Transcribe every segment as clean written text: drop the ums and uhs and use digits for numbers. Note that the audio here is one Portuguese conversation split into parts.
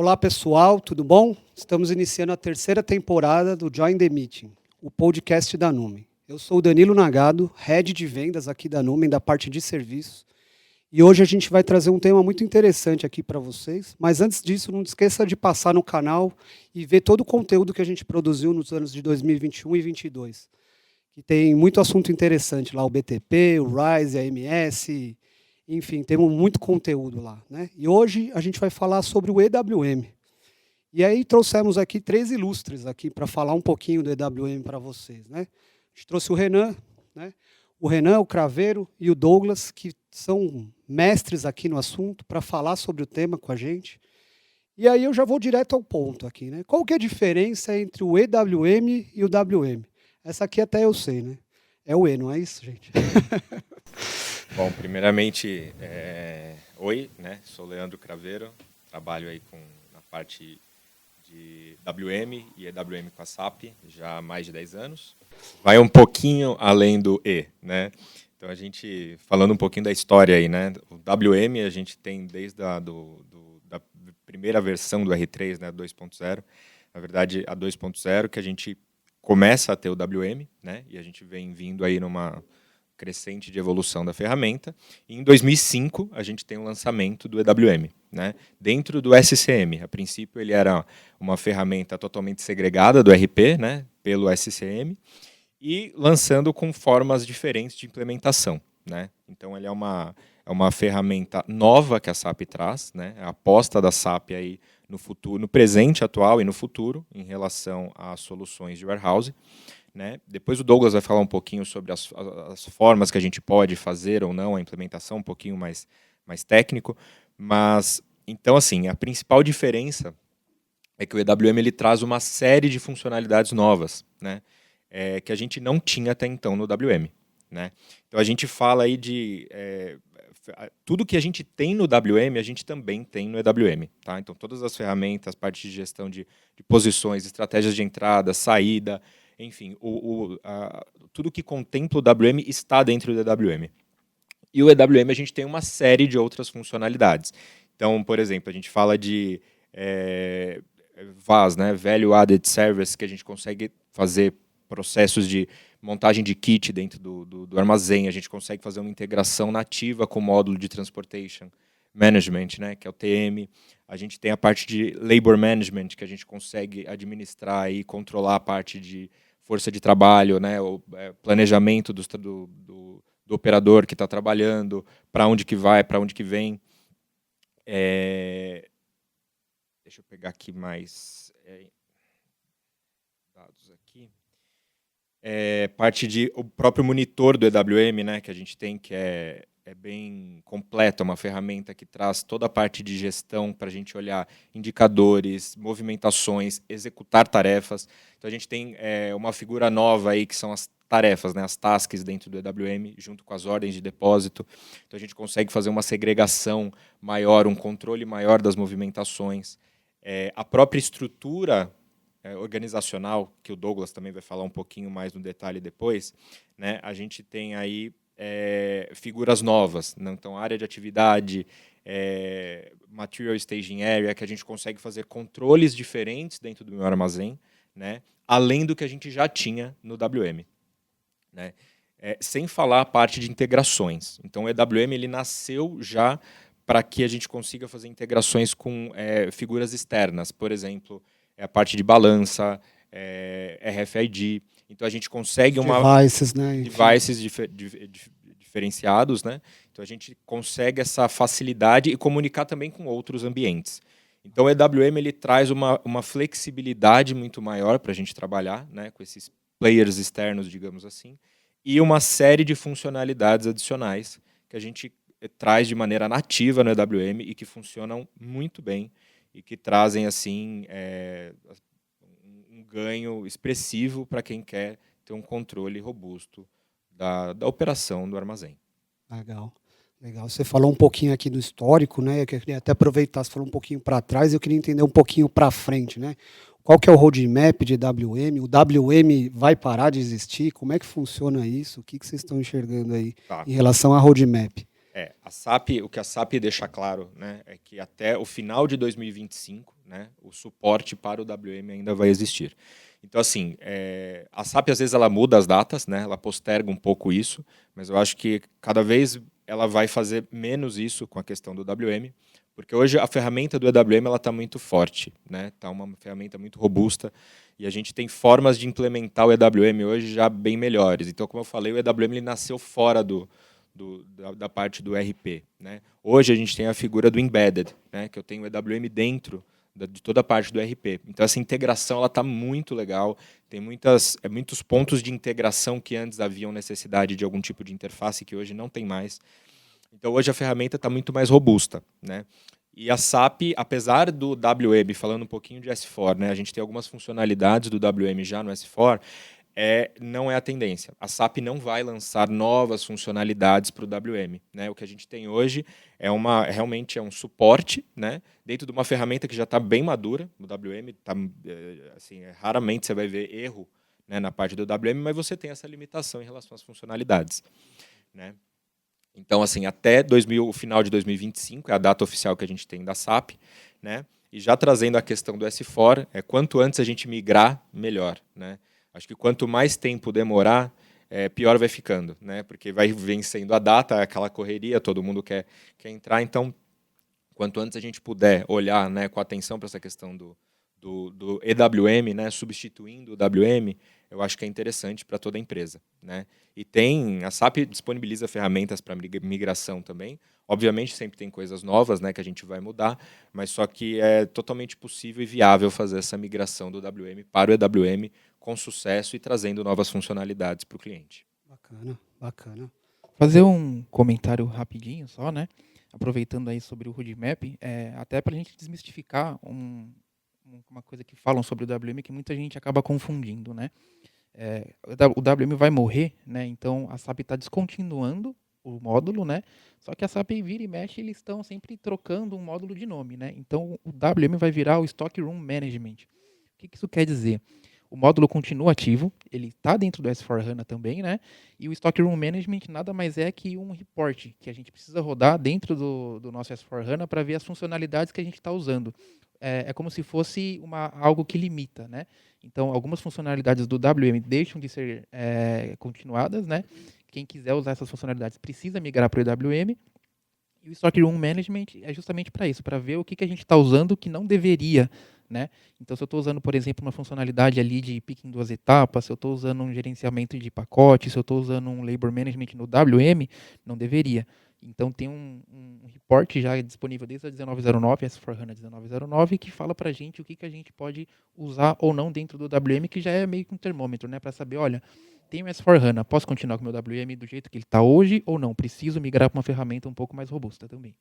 Olá pessoal, tudo bom? Estamos iniciando a terceira temporada do Join the Meeting, o podcast da Numen. Eu sou o Danilo Nagado, Head de Vendas aqui da Numen, da parte de serviços. E hoje a gente vai trazer um tema muito interessante aqui para vocês. Mas antes disso, não esqueça de passar no canal e ver todo o conteúdo que a gente produziu nos anos de 2021 e 2022. Que tem muito assunto interessante lá, o BTP, o RISE, a MS, enfim, temos muito conteúdo lá, né? E hoje a gente vai falar sobre o EWM. E aí trouxemos aqui 3 ilustres aqui para falar um pouquinho do EWM para vocês, né? A gente trouxe o Renan, né? O Renan, o Craveiro e o Douglas, que são mestres aqui no assunto, para falar sobre o tema com a gente. E aí eu já vou direto ao ponto aqui, né? Qual que é a diferença entre o EWM e o WM? Essa aqui até eu sei, né? É o E, não é isso, gente? Bom, primeiramente, oi, né? Sou Leandro Craveiro, trabalho aí na parte de WM e EWM com a SAP já há mais de 10 anos. Vai um pouquinho além do E, né? Então, a gente, falando um pouquinho da história aí, né? O WM a gente tem desde da primeira versão do R3, né? 2.0. Na verdade, a 2.0 que a gente começa a ter o WM, né? E a gente vem vindo aí numa crescente de evolução da ferramenta. E em 2005, a gente tem o lançamento do EWM, né? Dentro do SCM. A princípio, ele era uma ferramenta totalmente segregada do RP, né? Pelo SCM, e lançando com formas diferentes de implementação, né? Então, ele é uma ferramenta nova que a SAP traz, né? A aposta da SAP aí no futuro, no presente atual e no futuro, em relação às soluções de warehouse, né? Depois o Douglas vai falar um pouquinho sobre as formas que a gente pode fazer ou não a implementação, um pouquinho mais técnico. Mas, então, assim, a principal diferença é que o EWM ele traz uma série de funcionalidades novas, né? Que a gente não tinha até então no WM, né? Então, a gente fala aí de... tudo que a gente tem no WM, a gente também tem no EWM. Tá? Então, todas as ferramentas, parte de gestão de posições, estratégias de entrada, saída, enfim, tudo que contempla o WM está dentro do EWM. E o EWM a gente tem uma série de outras funcionalidades. Então, por exemplo, a gente fala de VAS, né? Value Added Service, que a gente consegue fazer processos de montagem de kit dentro do armazém, a gente consegue fazer uma integração nativa com o módulo de Transportation Management, né, que é o TM. A gente tem a parte de Labor Management, que a gente consegue administrar e controlar a parte de força de trabalho, né, o planejamento do operador que está trabalhando, para onde que vai, para onde que vem. Deixa eu pegar aqui mais dados aqui. Parte de o próprio monitor do EWM, né, que a gente tem, que é bem completo, é uma ferramenta que traz toda a parte de gestão para a gente olhar indicadores, movimentações, executar tarefas. Então a gente tem uma figura nova aí que são as tarefas, né, as tasks dentro do EWM, junto com as ordens de depósito. Então a gente consegue fazer uma segregação maior, um controle maior das movimentações. A própria estrutura organizacional, que o Douglas também vai falar um pouquinho mais no detalhe depois, né, a gente tem aí figuras novas, né? Então, área de atividade, Material Staging Area, que a gente consegue fazer controles diferentes dentro do meu armazém, né, além do que a gente já tinha no WM. Né? Sem falar a parte de integrações. Então, o EWM ele nasceu já para que a gente consiga fazer integrações com figuras externas, por exemplo, a parte de balança, RFID. Então, a gente consegue devices, né? Devices diferenciados, né? Então, a gente consegue essa facilidade e comunicar também com outros ambientes. Então, o EWM ele traz uma flexibilidade muito maior para a gente trabalhar, né, com esses players externos, digamos assim, e uma série de funcionalidades adicionais que a gente traz de maneira nativa no EWM e que funcionam muito bem e que trazem assim um ganho expressivo para quem quer ter um controle robusto da operação do armazém. Legal. Legal. Você falou um pouquinho aqui do histórico, né? Eu queria até aproveitar, você falou um pouquinho para trás, eu queria entender um pouquinho para frente, né? Qual que é o roadmap de WM? O WM vai parar de existir? Como é que funciona isso? O que vocês estão enxergando aí em relação à roadmap? O que a SAP deixa claro, né, é que até o final de 2025, né, o suporte para o WM ainda vai existir. Então, assim, a SAP às vezes ela muda as datas, né, ela posterga um pouco isso, mas eu acho que cada vez ela vai fazer menos isso com a questão do WM, porque hoje a ferramenta do EWM está muito forte, né, está uma ferramenta muito robusta, e a gente tem formas de implementar o EWM hoje já bem melhores. Então, como eu falei, o EWM ele nasceu fora da parte do RP. Né? Hoje a gente tem a figura do embedded, né? Que eu tenho o EWM dentro de toda a parte do RP. Então essa integração está muito legal, tem muitos pontos de integração que antes haviam necessidade de algum tipo de interface que hoje não tem mais. Então hoje a ferramenta está muito mais robusta. Né? E a SAP, apesar do WM, falando um pouquinho de S4, né? A gente tem algumas funcionalidades do WM já no S4, não é a tendência. A SAP não vai lançar novas funcionalidades para o WM. Né? O que a gente tem hoje realmente é um suporte, né? Dentro de uma ferramenta que já está bem madura. O WM, raramente você vai ver erro, né, na parte do WM, mas você tem essa limitação em relação às funcionalidades. Né? Então, assim, até o final de 2025 é a data oficial que a gente tem da SAP. Né? E já trazendo a questão do S4, quanto antes a gente migrar, melhor. Né? Acho que quanto mais tempo demorar, pior vai ficando, né? Porque vai vencendo a data, aquela correria, todo mundo quer entrar. Então, quanto antes a gente puder olhar, né, com atenção para essa questão do EWM, né, substituindo o WM, eu acho que é interessante para toda a empresa. Né? E a SAP disponibiliza ferramentas para migração também. Obviamente, sempre tem coisas novas, né, que a gente vai mudar, mas só que é totalmente possível e viável fazer essa migração do WM para o EWM com sucesso e trazendo novas funcionalidades para o cliente. Bacana, bacana. Fazer um comentário rapidinho só, né? Aproveitando aí sobre o roadmap, até para a gente desmistificar uma coisa que falam sobre o WM que muita gente acaba confundindo, né? O WM vai morrer, né? Então a SAP está descontinuando o módulo, né? Só que a SAP vira e mexe, eles estão sempre trocando um módulo de nome, né? Então o WM vai virar o Stock Room Management. O que isso quer dizer? O módulo continua ativo, ele está dentro do S4HANA também, né? E o Stock Room Management nada mais é que um report que a gente precisa rodar dentro do nosso S4HANA para ver as funcionalidades que a gente está usando. É como se fosse algo que limita, né? Então, algumas funcionalidades do WM deixam de ser continuadas, né? Quem quiser usar essas funcionalidades precisa migrar para o EWM. E o Stock Room Management é justamente para isso, para ver o que a gente está usando que não deveria. Né? Então, se eu estou usando, por exemplo, uma funcionalidade ali de pick em 2 etapas, se eu estou usando um gerenciamento de pacote, se eu estou usando um Labor Management no WM, não deveria. Então, tem um report já disponível desde a 1909, S4HANA 1909, que fala para a gente o que a gente pode usar ou não dentro do WM, que já é meio que um termômetro, né? Para saber, olha, tenho S4HANA, posso continuar com o meu WM do jeito que ele está hoje ou não? Preciso migrar para uma ferramenta um pouco mais robusta também.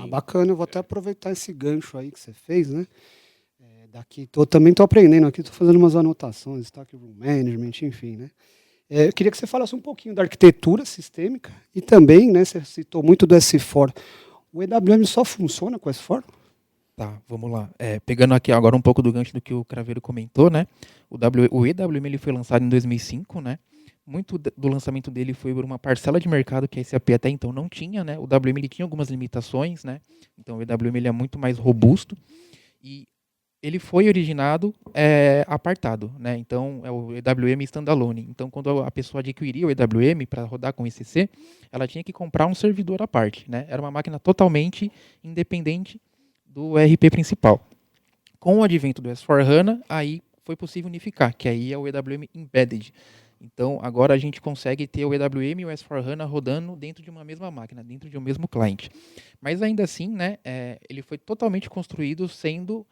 Bacana, eu vou até aproveitar esse gancho aí que você fez, né? Também estou aprendendo aqui, estou fazendo umas anotações, Stock Room Management, enfim, né? Eu queria que você falasse um pouquinho da arquitetura sistêmica e também, né, você citou muito do S4. O EWM só funciona com o S4? Tá, vamos lá. Pegando aqui agora um pouco do gancho do que o Craveiro comentou, né? O EWM ele foi lançado em 2005, né? Muito do lançamento dele foi por uma parcela de mercado que a SAP até então não tinha, né? O WM ele tinha algumas limitações, né? Então o EWM ele é muito mais robusto e ele foi originado apartado, né? Então é o EWM standalone. Então quando a pessoa adquiria o EWM para rodar com ECC, ela tinha que comprar um servidor à parte, né? Era uma máquina totalmente independente do RP principal. Com o advento do S4HANA, aí foi possível unificar, que aí é o EWM Embedded. Então agora a gente consegue ter o EWM e o S4HANA rodando dentro de uma mesma máquina, dentro de um mesmo cliente. Mas ainda assim, né, ele foi totalmente construído sendo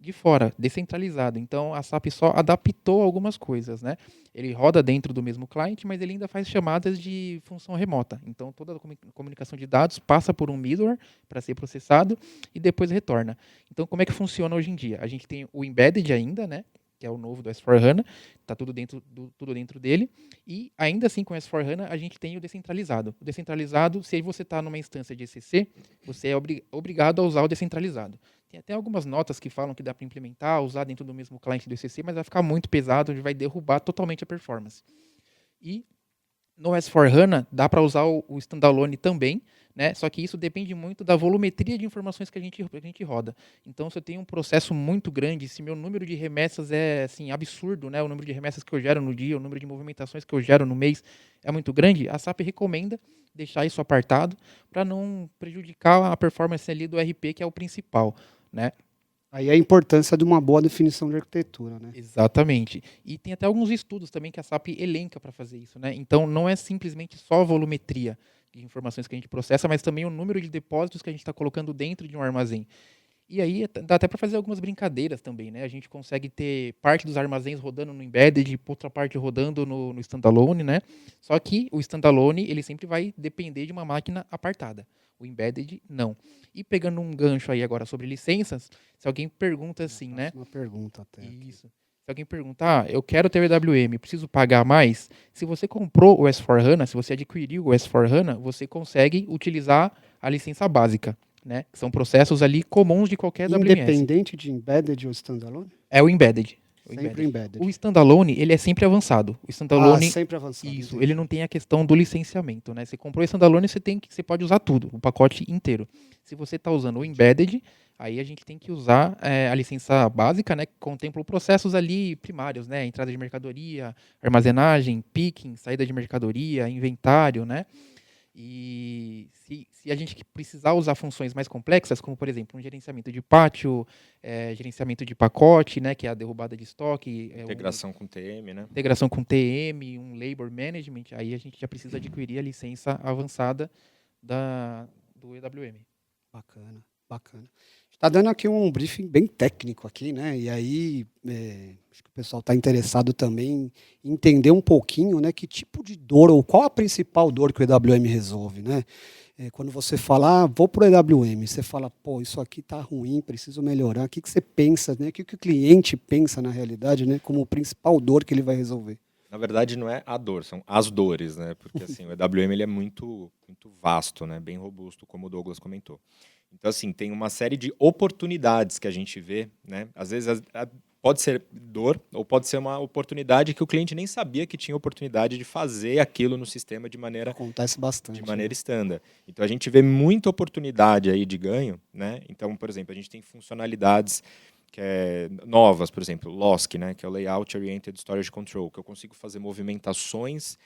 de fora, descentralizado. Então a SAP só adaptou algumas coisas, né? Ele roda dentro do mesmo cliente, mas ele ainda faz chamadas de função remota. Então toda a comunicação de dados passa por um middleware para ser processado e depois retorna. Então como é que funciona hoje em dia? A gente tem o embedded ainda, né? Que é o novo do S4HANA, está tudo dentro dele, e ainda assim com o S4HANA a gente tem o descentralizado. O descentralizado, se você está numa instância de ECC, você é obrigado a usar o descentralizado. Tem até algumas notas que falam que dá para implementar, usar dentro do mesmo cliente do ECC, mas vai ficar muito pesado, vai derrubar totalmente a performance. E No S4HANA, dá para usar o standalone também, né? Só que isso depende muito da volumetria de informações que a gente roda. Então, se eu tenho um processo muito grande, se meu número de remessas é assim, absurdo, né? O número de remessas que eu gero no dia, o número de movimentações que eu gero no mês é muito grande, a SAP recomenda deixar isso apartado para não prejudicar a performance ali do RP, que é o principal, né? Aí a importância de uma boa definição de arquitetura, né? Exatamente. E tem até alguns estudos também que a SAP elenca para fazer isso, né? Então não é simplesmente só a volumetria de informações que a gente processa, mas também o número de depósitos que a gente está colocando dentro de um armazém. E aí dá até para fazer algumas brincadeiras também, né? A gente consegue ter parte dos armazéns rodando no embedded, outra parte rodando no standalone, né? Só que o standalone ele sempre vai depender de uma máquina apartada. O embedded não. E pegando um gancho aí agora sobre licenças, se alguém pergunta assim, né? Uma pergunta até. Aqui. Isso. Se alguém perguntar, eu quero ter o EWM, preciso pagar mais? Se você comprou o S4HANA, se você adquiriu o S4HANA, você consegue utilizar a licença básica, né? Que são processos ali comuns de qualquer WMS. Independente de embedded ou standalone? É o embedded. Sempre embedded. O standalone, ele é sempre avançado. O standalone, sempre avançado. isso, Entendi. ele não tem a questão do licenciamento, né? Você comprou o standalone, você pode usar tudo, o pacote inteiro. Se você está usando o embedded, aí a gente tem que usar a licença básica, né? Que contempla processos ali primários, né? Entrada de mercadoria, armazenagem, picking, saída de mercadoria, inventário, né? E se a gente precisar usar funções mais complexas, como por exemplo um gerenciamento de pátio, gerenciamento de pacote, né, que é a derrubada de estoque, Integração com TM, né? integração com TM, um labor management, aí a gente já precisa adquirir a licença avançada do EWM. Bacana, bacana. Está dando aqui um briefing bem técnico aqui, né? E aí acho que o pessoal está interessado também em entender um pouquinho, né? Que tipo de dor ou qual a principal dor que o EWM resolve, né? Quando você fala, vou para o EWM, você fala, pô, isso aqui está ruim, preciso melhorar. O que você pensa, né? O que o cliente pensa na realidade, né? Como principal dor que ele vai resolver? Na verdade, não é a dor, são as dores, né? Porque assim, o EWM ele é muito, muito vasto, né? Bem robusto, como o Douglas comentou. Então, assim, tem uma série de oportunidades que a gente vê, né? Às vezes pode ser dor ou pode ser uma oportunidade que o cliente nem sabia que tinha oportunidade de fazer aquilo no sistema de maneira Acontece bastante. de maneira estándar. Então a gente vê muita oportunidade aí de ganho, né? Então, por exemplo, a gente tem funcionalidades novas, por exemplo, LOSC, né? Que é o Layout Oriented Storage Control, que eu consigo fazer movimentações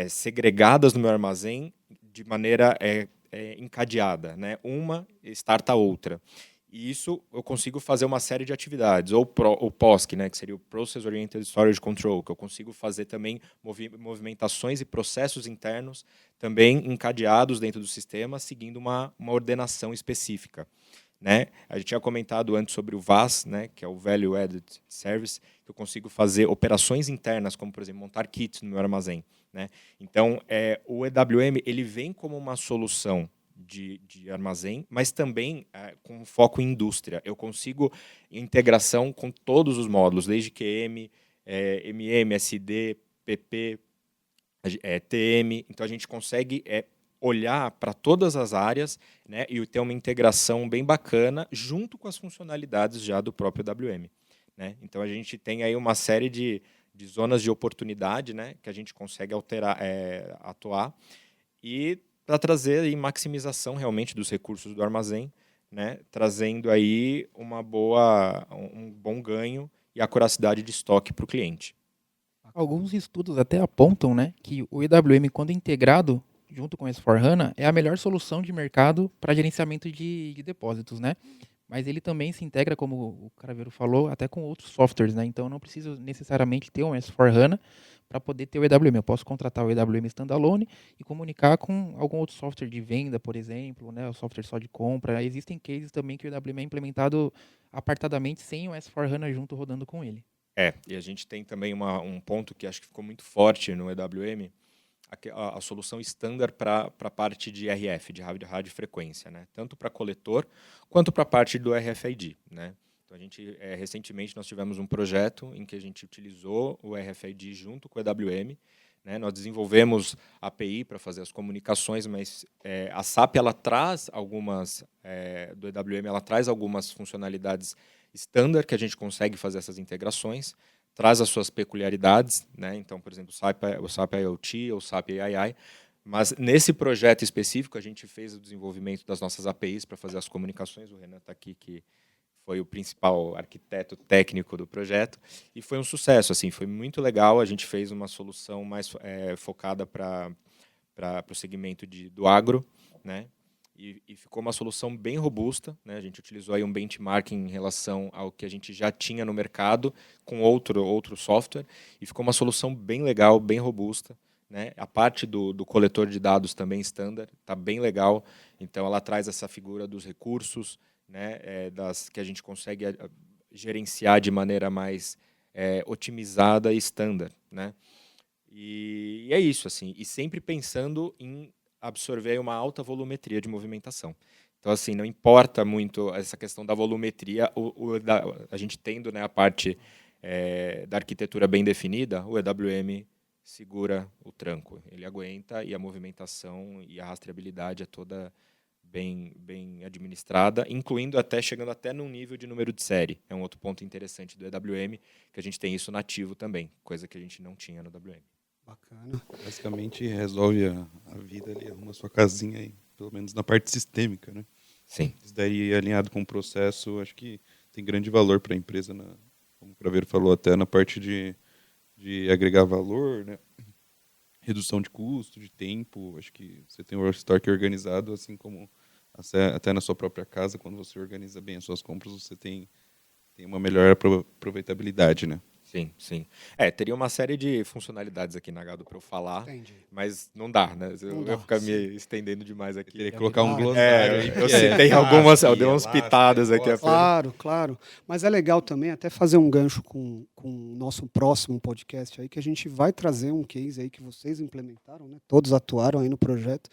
segregadas no meu armazém de maneira encadeada, né? Uma starta a outra. E isso eu consigo fazer uma série de atividades. Ou o POSC, né, que seria o Process Oriented Storage Control, que eu consigo fazer também movimentações e processos internos também encadeados dentro do sistema, seguindo uma ordenação específica. Né? A gente tinha comentado antes sobre o VAS, né, que é o Value Added Service, que eu consigo fazer operações internas, como, por exemplo, montar kits no meu armazém. Né? Então, o EWM ele vem como uma solução de armazém, mas também com foco em indústria. Eu consigo integração com todos os módulos, desde QM, MM, SD, PP, TM. Então, a gente consegue olhar para todas as áreas, né, e ter uma integração bem bacana junto com as funcionalidades já do próprio WM. Né? Então, a gente tem aí uma série de zonas de oportunidade, né, que a gente consegue atuar e para trazer aí maximização realmente dos recursos do armazém, né, trazendo aí um bom ganho e acuracidade de estoque para o cliente. Alguns estudos até apontam, né, que o EWM, quando integrado junto com o S4HANA, é a melhor solução de mercado para gerenciamento de depósitos, né? Mas ele também se integra, como o Craveiro falou, até com outros softwares, né? Então eu não preciso necessariamente ter um S4HANA para poder ter o EWM. Eu posso contratar o EWM standalone e comunicar com algum outro software de venda, por exemplo, né? O software só de compra. Existem cases também que o EWM é implementado apartadamente sem o S4HANA junto rodando com ele. E a gente tem também um ponto que acho que ficou muito forte no EWM, a solução standard para a parte de RF, de radiofrequência, né? Tanto para coletor quanto para a parte do RFID. Né? Então, recentemente nós tivemos um projeto em que a gente utilizou o RFID junto com o EWM. Né? Nós desenvolvemos a API para fazer as comunicações, mas a SAP ela traz do EWM, ela traz algumas funcionalidades standard que a gente consegue fazer essas integrações, traz as suas peculiaridades, né? Então, por exemplo, o SAP IoT ou o SAP AI. Mas nesse projeto específico, a gente fez o desenvolvimento das nossas APIs para fazer as comunicações. O Renan está aqui, que foi o principal arquiteto técnico do projeto. E foi um sucesso, assim, foi muito legal. A gente fez uma solução mais focada para o segmento do agro, né? E ficou uma solução bem robusta, né? A gente utilizou aí um benchmarking em relação ao que a gente já tinha no mercado com outro software. E ficou uma solução bem legal, bem robusta. Né? A parte do coletor de dados também standard está bem legal, então ela traz essa figura dos recursos, né? Que a gente consegue gerenciar de maneira mais otimizada e standard, né? E é isso, assim, e sempre pensando em absorver uma alta volumetria de movimentação. Então, assim, não importa muito essa questão da volumetria, a gente tendo, né, a parte da arquitetura bem definida, o EWM segura o tranco, ele aguenta, e a movimentação e a rastreabilidade é toda bem administrada, chegando até num nível de número de série. É um outro ponto interessante do EWM, que a gente tem isso nativo também, coisa que a gente não tinha no WM. Bacana. Basicamente resolve a vida ali, arruma a sua casinha aí, pelo menos na parte sistêmica, né? Sim. Isso daí alinhado com o processo, acho que tem grande valor para a empresa, como o Craveiro falou, até na parte de agregar valor, né? Redução de custo, de tempo. Acho que você tem o Workstock organizado, assim como até na sua própria casa, quando você organiza bem as suas compras, você tem uma melhor aproveitabilidade, né? Sim, sim. Teria uma série de funcionalidades aqui na Gado para eu falar, Entendi. mas não dá, né? Eu dá, vou ficar sim. me estendendo demais aqui. Teria que colocar um glossário aí. Eu citei algumas, eu dei umas pitadas aqui. Claro. Mas é legal também até fazer um gancho com o nosso próximo podcast aí, que a gente vai trazer um case aí que vocês implementaram, né? Todos atuaram aí no projeto.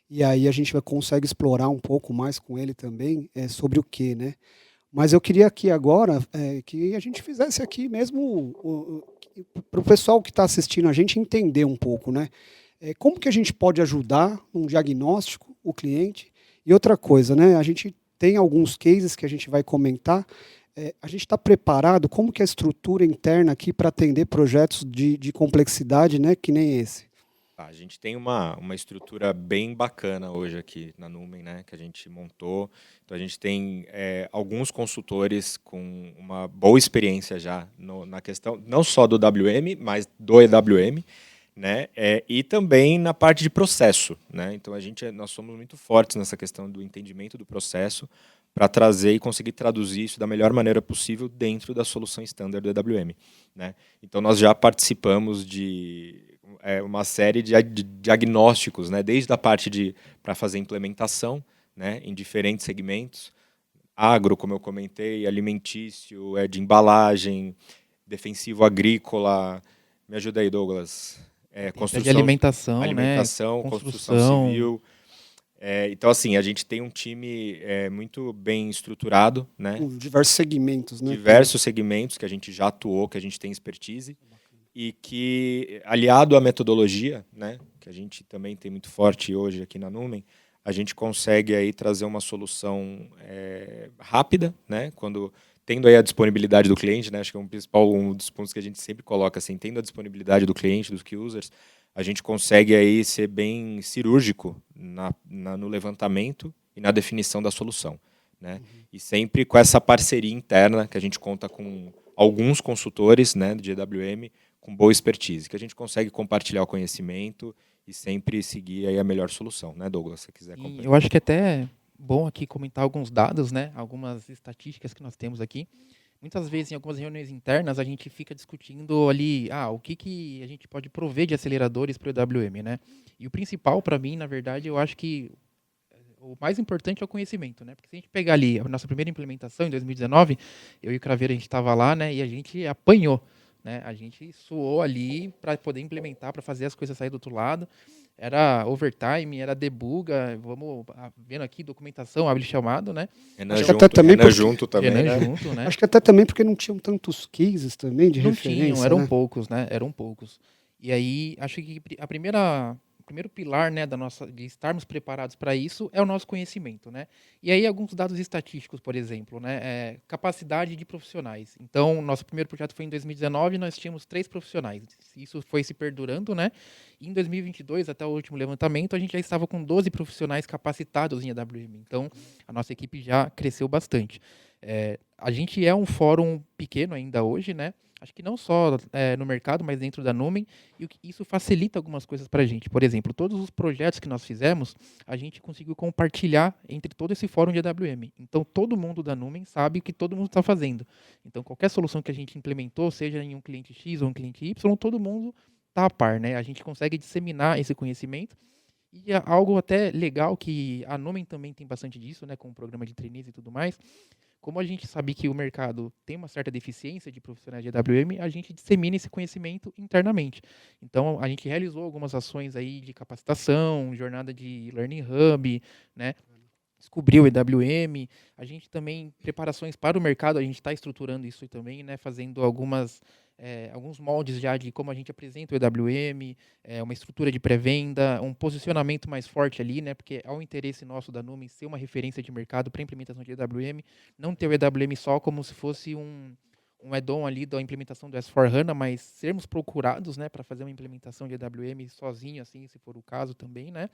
E aí a gente consegue explorar um pouco mais com ele também sobre o quê, né? Mas eu queria aqui agora que a gente fizesse aqui mesmo para o pessoal que está assistindo a gente entender um pouco, né? Como que a gente pode ajudar um diagnóstico, o cliente? E outra coisa, né? A gente tem alguns cases que a gente vai comentar. A gente está preparado? Como que é a estrutura interna aqui para atender projetos de complexidade, né? Que nem esse? A gente tem uma estrutura bem bacana hoje aqui na Numen, né, que a gente montou. Então, a gente tem alguns consultores com uma boa experiência já na questão, não só do WM, mas do EWM, né, e também na parte de processo. Né? Então, nós somos muito fortes nessa questão do entendimento do processo para trazer e conseguir traduzir isso da melhor maneira possível dentro da solução standard do EWM. Né? Então, nós já participamos de uma série de diagnósticos, né? Desde a parte para fazer implementação, né? Em diferentes segmentos, agro, como eu comentei, alimentício, de embalagem, defensivo agrícola, me ajuda aí, Douglas, construção de alimentação, né? Construção civil. Então, assim, a gente tem um time muito bem estruturado, né? Com diversos segmentos, né? Diversos segmentos que a gente já atuou, que a gente tem expertise. E que, aliado à metodologia, né, que a gente também tem muito forte hoje aqui na Numen, a gente consegue aí trazer uma solução rápida, né, tendo aí a disponibilidade do cliente, né, acho que um dos pontos que a gente sempre coloca, assim, tendo a disponibilidade do cliente, dos key users, a gente consegue aí ser bem cirúrgico no levantamento e na definição da solução. Né, e sempre com essa parceria interna, que a gente conta com alguns consultores, né, de EWM, com boa expertise, que a gente consegue compartilhar o conhecimento e sempre seguir aí a melhor solução, né, Douglas, se você quiser complementar. Eu acho que é até bom aqui comentar alguns dados, né, algumas estatísticas que nós temos aqui. Muitas vezes, em algumas reuniões internas, a gente fica discutindo ali, o que a gente pode prover de aceleradores para o EWM, né? E o principal, para mim, na verdade, eu acho que o mais importante é o conhecimento, né? Porque se a gente pegar ali a nossa primeira implementação, em 2019, eu e o Craveiro, a gente estava lá, né, e a gente apanhou. Né? A gente suou ali para poder implementar, para fazer as coisas sair do outro lado. Era overtime, era debuga, vamos vendo aqui, documentação, abre chamado, né? Renan junto também. Né? Acho que até também porque não tinham tantos cases também de referência. Não tinham, eram poucos, né? Eram poucos. E aí, acho que a primeira primeiro pilar, né, de estarmos preparados para isso é o nosso conhecimento, né? E aí alguns dados estatísticos, por exemplo, né, capacidade de profissionais. Então, nosso primeiro projeto foi em 2019, nós tínhamos 3 profissionais. Isso foi se perdurando, né? E em 2022, até o último levantamento, a gente já estava com 12 profissionais capacitados em EWM. Então, a nossa equipe já cresceu bastante. A gente é um fórum pequeno ainda hoje, né? Acho que não só no mercado, mas dentro da Numen, e isso facilita algumas coisas para a gente. Por exemplo, todos os projetos que nós fizemos, a gente conseguiu compartilhar entre todo esse fórum de EWM. Então, todo mundo da Numen sabe o que todo mundo está fazendo. Então, qualquer solução que a gente implementou, seja em um cliente X ou um cliente Y, todo mundo está a par, né? A gente consegue disseminar esse conhecimento. E algo até legal que a Numen também tem bastante disso, né, com o programa de trainees e tudo mais. Como a gente sabe que o mercado tem uma certa deficiência de profissionais de EWM, a gente dissemina esse conhecimento internamente. Então, a gente realizou algumas ações aí de capacitação, jornada de Learning Hub, né? Descobriu o EWM. A gente também, preparações para o mercado, a gente está estruturando isso também, né? Fazendo alguns moldes já de como a gente apresenta o EWM, uma estrutura de pré-venda, um posicionamento mais forte ali, né? Porque é o interesse nosso da Numen ser uma referência de mercado para a implementação de EWM, não ter o EWM só como se fosse um add-on ali da implementação do S4HANA, mas sermos procurados, né, para fazer uma implementação de EWM sozinho, assim, se for o caso também, né?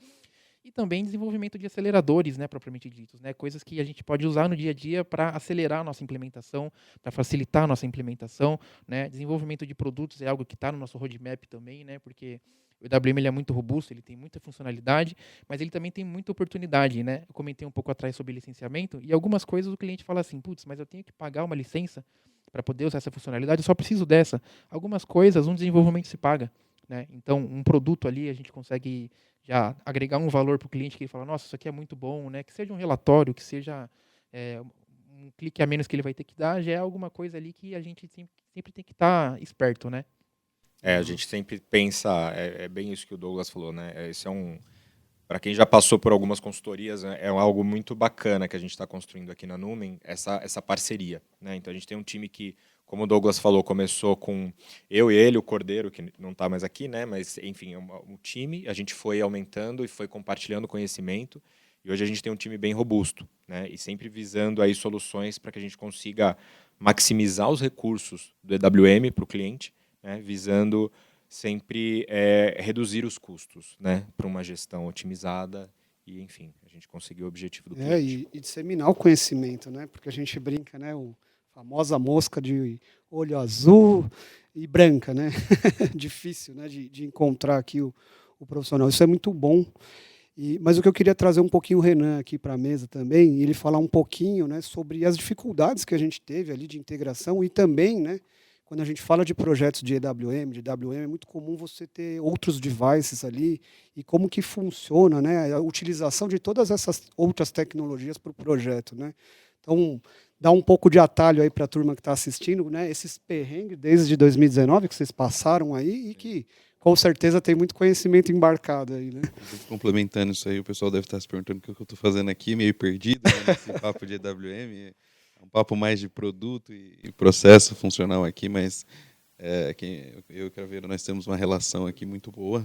E também desenvolvimento de aceleradores, né, propriamente ditos, né, coisas que a gente pode usar no dia a dia para acelerar a nossa implementação, para facilitar a nossa implementação, né, desenvolvimento de produtos é algo que está no nosso roadmap também, né, porque o EWM ele é muito robusto, ele tem muita funcionalidade, mas ele também tem muita oportunidade, né. Eu comentei um pouco atrás sobre licenciamento e algumas coisas o cliente fala assim, putz, mas eu tenho que pagar uma licença para poder usar essa funcionalidade, eu só preciso dessa. Algumas coisas, um desenvolvimento se paga, né. Então, um produto ali a gente consegue já agregar um valor para o cliente que ele fala, nossa, isso aqui é muito bom, né? Que seja um relatório, que seja um clique a menos que ele vai ter que dar, já é alguma coisa ali que a gente sempre tem que estar esperto, né? A gente sempre pensa, é bem isso que o Douglas falou, né? Esse para quem já passou por algumas consultorias, né, é algo muito bacana que a gente está construindo aqui na Numen, essa parceria, né? Então a gente tem um time que, como o Douglas falou, começou com eu e ele, o Cordeiro, que não está mais aqui, né? Mas, enfim, é um time, a gente foi aumentando e foi compartilhando conhecimento, e hoje a gente tem um time bem robusto, né? E sempre visando aí soluções para que a gente consiga maximizar os recursos do EWM para o cliente, né? Visando sempre reduzir os custos, né? Para uma gestão otimizada e, enfim, a gente conseguir o objetivo do cliente. E disseminar o conhecimento, né? Porque a gente brinca, né? Famosa mosca de olho azul e branca, né? Difícil, né? De encontrar aqui o profissional. Isso é muito bom. Mas o que eu queria trazer um pouquinho o Renan aqui para a mesa também, e ele falar um pouquinho, né, sobre as dificuldades que a gente teve ali de integração e também, né, quando a gente fala de projetos de EWM, de WM, é muito comum você ter outros devices ali e como que funciona, né, a utilização de todas essas outras tecnologias para o projeto, né? Então, dá um pouco de atalho aí para a turma que está assistindo, né, esses perrengues desde 2019 que vocês passaram aí e que com certeza tem muito conhecimento embarcado aí, né? Complementando isso aí, o pessoal deve estar se perguntando o que eu estou fazendo aqui, meio perdido, né, nesse papo de EWM. É um papo mais de produto e processo funcional aqui, mas eu e o Craveiro, nós temos uma relação aqui muito boa.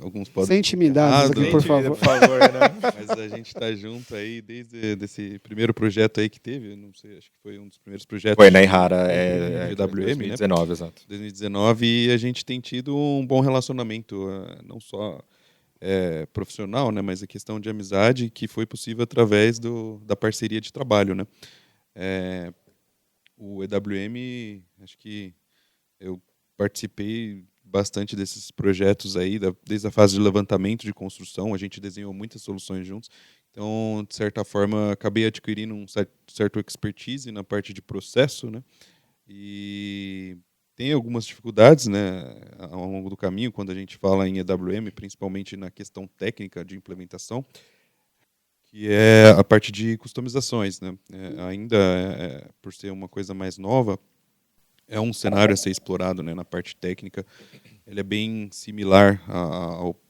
Alguns podem sem intimidades aqui, por favor. Né? Mas a gente está junto aí desde esse primeiro projeto aí que teve, não sei, acho que foi um dos primeiros projetos. Foi na Ihara, de WM, 2019, né? exato. 2019, e a gente tem tido um bom relacionamento, não só profissional, né, mas a questão de amizade que foi possível através da parceria de trabalho, né? O EWM, acho que eu participei bastante desses projetos aí, desde a fase de levantamento de construção, a gente desenhou muitas soluções juntos, então, de certa forma, acabei adquirindo um certo expertise na parte de processo, né? E tem algumas dificuldades, né, ao longo do caminho, quando a gente fala em EWM, principalmente na questão técnica de implementação, que é a parte de customizações, né? Ainda, por ser uma coisa mais nova, é um cenário a ser explorado, né, na parte técnica. Ele é bem similar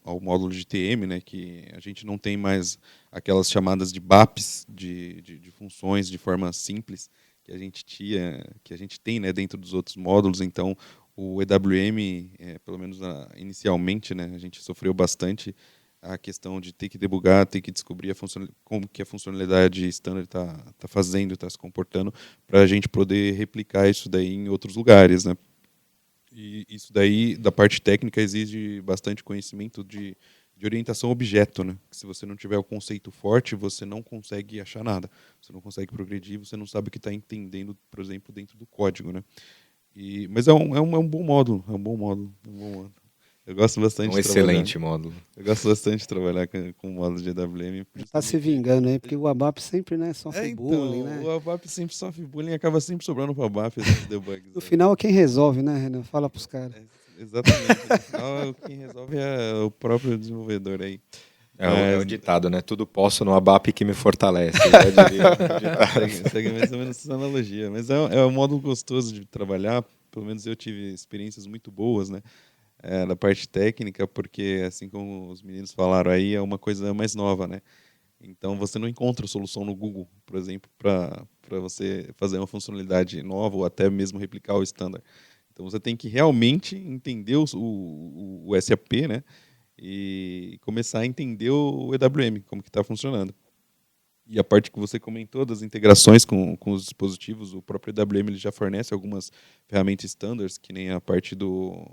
ao módulo de TM, né, que a gente não tem mais aquelas chamadas de BAPs, de funções de forma simples, que a gente tem, né, dentro dos outros módulos. Então, o EWM, pelo menos inicialmente, né, a gente sofreu bastante a questão de ter que debugar, ter que descobrir como que a funcionalidade standard está fazendo, está se comportando, para a gente poder replicar isso daí em outros lugares, né? E isso daí, da parte técnica, exige bastante conhecimento de orientação a objeto, né? Se você não tiver o conceito forte, você não consegue achar nada. Você não consegue progredir, você não sabe o que está entendendo, por exemplo, dentro do código, né? Mas é um bom módulo, é um bom módulo. Eu gosto bastante de trabalhar. Excelente módulo. Eu gosto bastante de trabalhar com o módulo de EWM. Tá se vingando aí, porque o ABAP sempre, né, sofre bullying, né? O ABAP sempre sofre bullying e acaba sempre sobrando para o ABAP esses debugs. No final, quem resolve, né, Renan? Fala pros caras. Exatamente. No final, quem resolve é o próprio desenvolvedor aí. É o ditado, né? Tudo posso no ABAP que me fortalece. Eu diria, segue mais ou menos essa analogia. Mas é um módulo gostoso de trabalhar. Pelo menos eu tive experiências muito boas, né? Da parte técnica, porque, assim como os meninos falaram aí, é uma coisa mais nova, né? Então, você não encontra solução no Google, por exemplo, para você fazer uma funcionalidade nova ou até mesmo replicar o standard. Então, você tem que realmente entender o SAP, né? E começar a entender o EWM, como que está funcionando. E a parte que você comentou das integrações com os dispositivos, o próprio EWM ele já fornece algumas ferramentas standards, que nem a parte do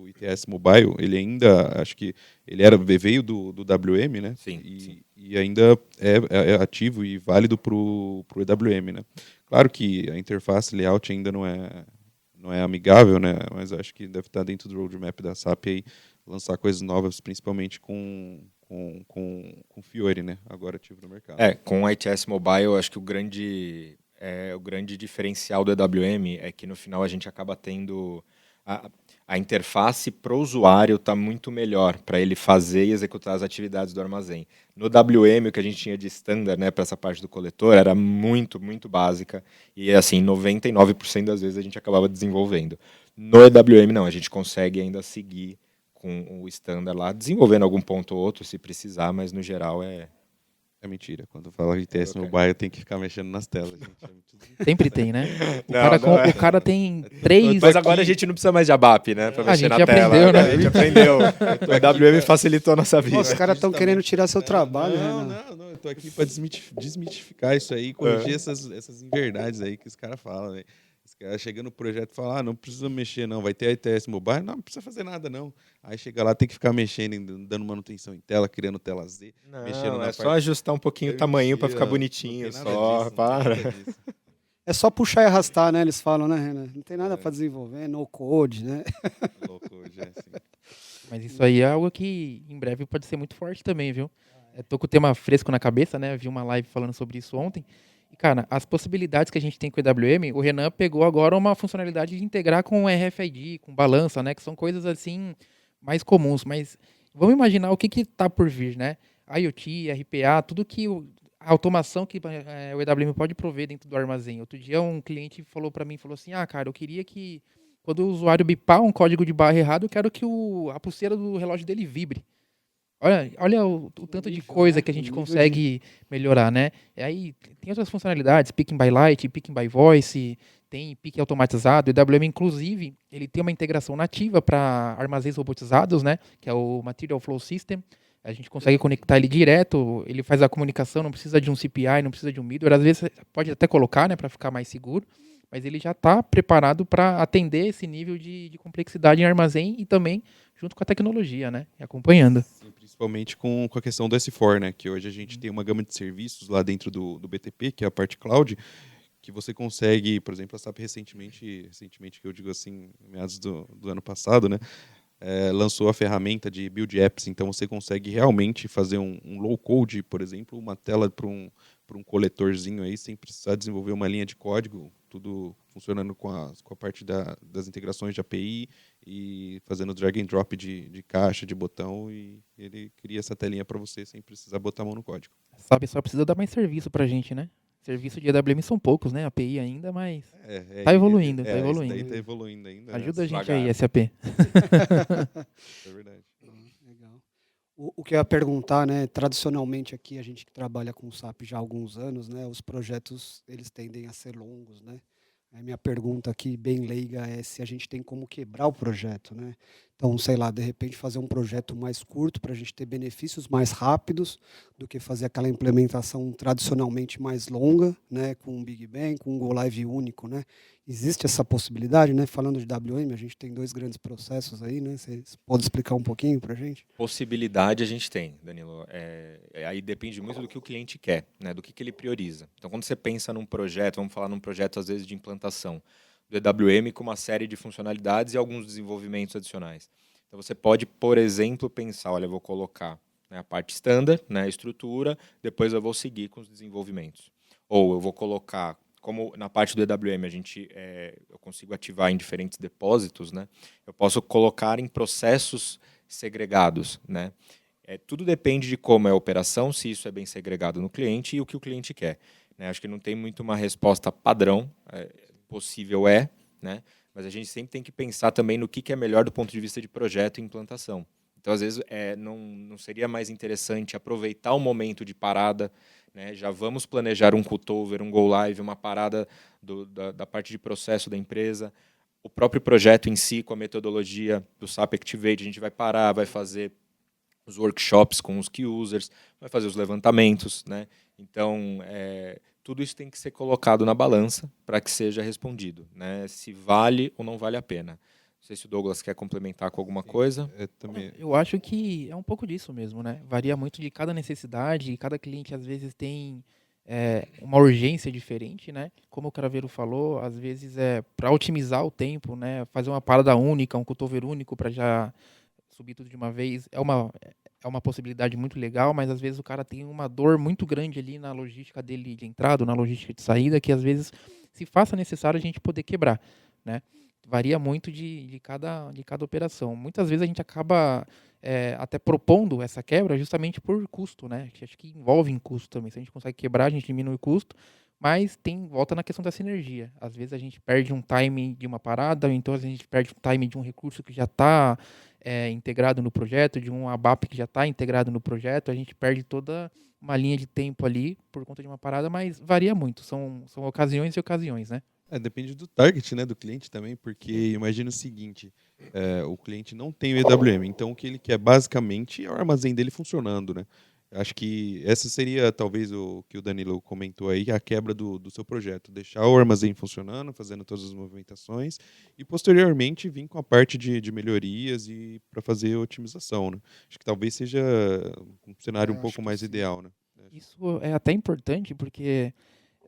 ITS Mobile, ele ainda, acho que ele veio do WM, né? Sim, e ainda é ativo e válido para o EWM, né? Claro que a interface layout ainda não é amigável, né? Mas acho que deve estar dentro do roadmap da SAP aí, lançar coisas novas, principalmente com Fiori, né? Agora ativo no mercado. Com o ITS Mobile, acho que o grande diferencial do EWM é que no final a gente acaba tendo a interface para o usuário está muito melhor para ele fazer e executar as atividades do armazém. No WM, o que a gente tinha de standard, né, para essa parte do coletor, era muito, muito básica e, assim, 99% das vezes a gente acabava desenvolvendo. No EWM, não, a gente consegue ainda seguir com o standard lá, desenvolvendo algum ponto ou outro se precisar, mas no geral é... É mentira. Quando fala ITS Mobile, tem que ficar mexendo nas telas, gente. Sempre tem, né? Não, o cara tem 3... Mas agora a gente não precisa mais de ABAP, né? Pra mexer na tela. Aprendeu, né? A gente aprendeu. O WM facilitou a nossa vida. Os caras estão querendo tirar seu trabalho, Renan. Não. Eu tô aqui para desmitificar isso aí, corrigir essas inverdades aí que os caras falam, velho. Os caras chegam no projeto e falam, não precisa mexer não, vai ter a ITS Mobile, não precisa fazer nada não. Aí chega lá, tem que ficar mexendo, dando manutenção em tela, criando tela Z. Mexendo na só ajustar um pouquinho o tamanho para ficar bonitinho, só, para. É só puxar e arrastar, né? Eles falam, né, Renan? Não tem nada para desenvolver, no code, né? No code, assim. Mas isso aí é algo que em breve pode ser muito forte também, viu? Tô com o tema fresco na cabeça, né? Vi uma live falando sobre isso ontem. E, cara, as possibilidades que a gente tem com o EWM, o Renan pegou agora uma funcionalidade de integrar com o RFID, com balança, né? Que são coisas, assim, mais comuns. Mas vamos imaginar o que tá por vir, né? IoT, RPA, tudo que... A automação que o EWM pode prover dentro do armazém. Outro dia um cliente falou para mim, falou assim, cara, eu queria que quando o usuário bipar um código de barra errado, eu quero que a pulseira do relógio dele vibre. Olha o tanto de coisa que a gente consegue melhorar, né? E aí tem outras funcionalidades, picking by light, picking by voice, tem pick automatizado. O EWM, inclusive, ele tem uma integração nativa para armazéns robotizados, né? Que é o Material Flow System. A gente consegue conectar ele direto, ele faz a comunicação, não precisa de um CPI, não precisa de um middleware. Às vezes pode até colocar, né, para ficar mais seguro, mas ele já está preparado para atender esse nível de complexidade em armazém e também junto com a tecnologia, né, e acompanhando. Sim, principalmente com a questão do S4, né, que hoje a gente tem uma gama de serviços lá dentro do BTP, que é a parte cloud, que você consegue, por exemplo, a SAP recentemente que eu digo assim, meados do ano passado, né, lançou a ferramenta de Build Apps, então você consegue realmente fazer um low code, por exemplo, uma tela para um coletorzinho aí, sem precisar desenvolver uma linha de código, tudo funcionando com a parte das integrações de API e fazendo drag and drop de caixa, de botão, e ele cria essa telinha para você sem precisar botar a mão no código. Sabe, só precisa dar mais serviço pra gente, né? Serviço de EWM são poucos, né? API ainda, mas tá evoluindo, tá evoluindo. Isso daí tá evoluindo ainda. Ajuda a gente devagar. aí, SAP. É verdade. Legal. O que eu ia perguntar, né? Tradicionalmente aqui, a gente que trabalha com SAP já há alguns anos, né? Os projetos, eles tendem a ser longos, né? A minha pergunta aqui, bem leiga, é se a gente tem como quebrar o projeto, né? Então, sei lá, de repente fazer um projeto mais curto para a gente ter benefícios mais rápidos do que fazer aquela implementação tradicionalmente mais longa, né? Com um Big Bang, com um Go Live único, né? Existe essa possibilidade, né? Falando de WM, a gente tem 2 grandes processos aí, né? Você pode explicar um pouquinho para a gente? Possibilidade a gente tem, Danilo. Aí depende muito do que o cliente quer, né? Do que ele prioriza. Então, quando você pensa num projeto, vamos falar num projeto, às vezes, de implantação do EWM com uma série de funcionalidades e alguns desenvolvimentos adicionais. Então, você pode, por exemplo, pensar, olha, eu vou colocar, né, a parte standard, né, a estrutura, depois eu vou seguir com os desenvolvimentos. Ou eu vou colocar, como na parte do EWM eu consigo ativar em diferentes depósitos, né? Eu posso colocar em processos segregados, né? Tudo depende de como é a operação, se isso é bem segregado no cliente e o que o cliente quer, né? Acho que não tem muito uma resposta padrão, possível né? Mas a gente sempre tem que pensar também no que é melhor do ponto de vista de projeto e implantação. Então, às vezes, não seria mais interessante aproveitar o momento de parada, né? Já vamos planejar um cutover, um go live, uma parada da parte de processo da empresa. O próprio projeto em si, com a metodologia do SAP Activate, a gente vai parar, vai fazer os workshops com os key users, vai fazer os levantamentos, né? Então, tudo isso tem que ser colocado na balança para que seja respondido, né? Se vale ou não vale a pena. Não sei se o Douglas quer complementar com alguma coisa. Também, Eu acho que é um pouco disso mesmo, né? Varia muito de cada necessidade, e cada cliente às vezes tem uma urgência diferente, né? Como o Craveiro falou, às vezes para otimizar o tempo, né? Fazer uma parada única, um cutover único para já subir tudo de uma vez é uma possibilidade muito legal, mas às vezes o cara tem uma dor muito grande ali na logística dele de entrada, na logística de saída, que às vezes se faça necessário a gente poder quebrar, né? Varia muito de cada operação. Muitas vezes a gente acaba até propondo essa quebra justamente por custo, né? Que acho que envolve em custo também. Se a gente consegue quebrar, a gente diminui o custo, mas volta na questão da sinergia. Às vezes a gente perde um time de uma parada, ou então a gente perde um time de um recurso que já está integrado no projeto, de um ABAP que já está integrado no projeto, a gente perde toda uma linha de tempo ali por conta de uma parada, mas varia muito. São ocasiões e ocasiões, né? depende do target, né, do cliente também, porque imagina o seguinte, o cliente não tem o EWM, então o que ele quer basicamente é o armazém dele funcionando, né? Acho que essa seria talvez o que o Danilo comentou aí, a quebra do seu projeto, deixar o armazém funcionando, fazendo todas as movimentações e posteriormente vir com a parte de melhorias e para fazer otimização, né? Acho que talvez seja um cenário um Acho pouco que mais sim. ideal, né? Isso é até importante porque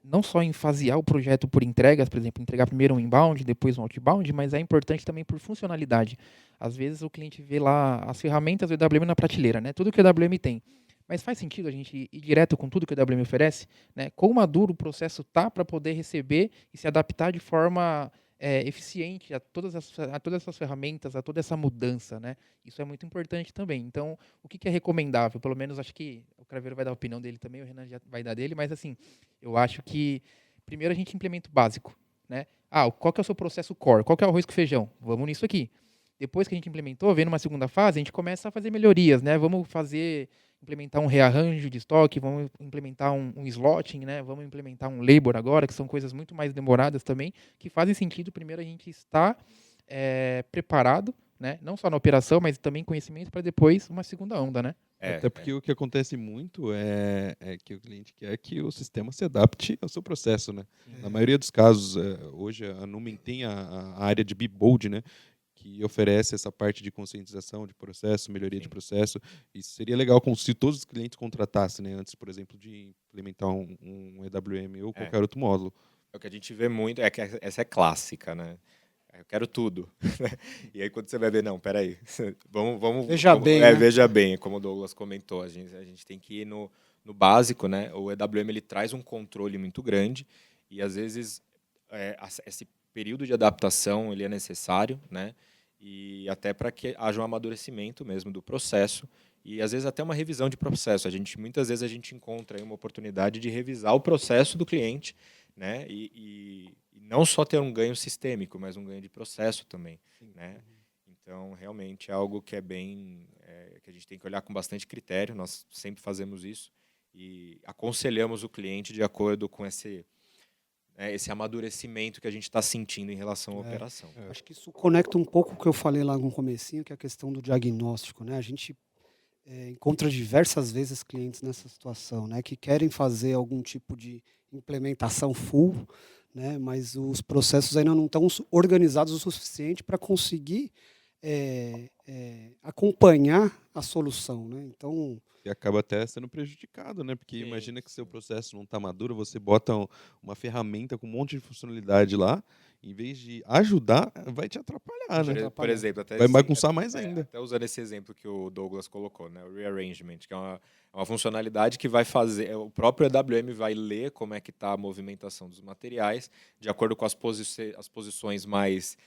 não só em fasear o projeto por entregas, por exemplo, entregar primeiro um inbound, depois um outbound, mas é importante também por funcionalidade. Às vezes o cliente vê lá as ferramentas do EWM na prateleira, né? Tudo que o EWM tem. Mas faz sentido a gente ir direto com tudo que o EWM oferece? Né? Quão maduro o processo tá para poder receber e se adaptar de forma eficiente a todas essas ferramentas, a toda essa mudança, né? Isso é muito importante também. Então, o que é recomendável? Pelo menos acho que o Craveiro vai dar a opinião dele também, o Renan já vai dar dele, mas assim, eu acho que primeiro a gente implementa o básico, né? Qual que é o seu processo core? Qual que é o arroz com feijão? Vamos nisso aqui. Depois que a gente implementou, vem numa segunda fase, a gente começa a fazer melhorias, né? Vamos implementar um rearranjo de estoque, vamos implementar um slotting, né? Vamos implementar um labor agora, que são coisas muito mais demoradas também, que fazem sentido primeiro a gente estar preparado, né? Não só na operação, mas também conhecimento para depois uma segunda onda, né? Até porque o que acontece muito é que o cliente quer que o sistema se adapte ao seu processo, né? Na maioria dos casos, hoje a Numen tem a área de Bebold, né? Que oferece essa parte de conscientização de processo, melhoria de processo. E seria legal se todos os clientes contratassem, né? Antes, por exemplo, de implementar um EWM ou qualquer outro módulo. O que a gente vê muito é que essa é clássica, né? Eu quero tudo. E aí quando você vai ver, não, peraí, vamos Veja bem, né? veja bem, como o Douglas comentou, a gente tem que ir no básico, né? O EWM ele traz um controle muito grande e às vezes esse período de adaptação ele é necessário, né? E até para que haja um amadurecimento mesmo do processo e às vezes até uma revisão de processo. Muitas vezes a gente encontra aí uma oportunidade de revisar o processo do cliente, né? E não só ter um ganho sistêmico, mas um ganho de processo também, né? Então, realmente é algo que que a gente tem que olhar com bastante critério. Nós sempre fazemos isso e aconselhamos o cliente de acordo com né, esse amadurecimento que a gente está sentindo em relação à operação. Acho que isso conecta um pouco com o que eu falei lá no comecinho, que é a questão do diagnóstico, né? A gente encontra diversas vezes clientes nessa situação, né? Que querem fazer algum tipo de implementação full, né? Mas os processos ainda não estão organizados o suficiente para conseguir acompanhar a solução, né? Então, E acaba até sendo prejudicado, né? Porque Sim, imagina que seu sim. processo não está maduro, você bota uma ferramenta com um monte de funcionalidade lá, em vez de ajudar, vai te atrapalhar, né? Por exemplo, Vai bagunçar mais ainda. até usando esse exemplo que o Douglas colocou, né, o rearrangement, que é uma funcionalidade que vai fazer, o próprio EWM vai ler como é que está a movimentação dos materiais, de acordo com as posições mais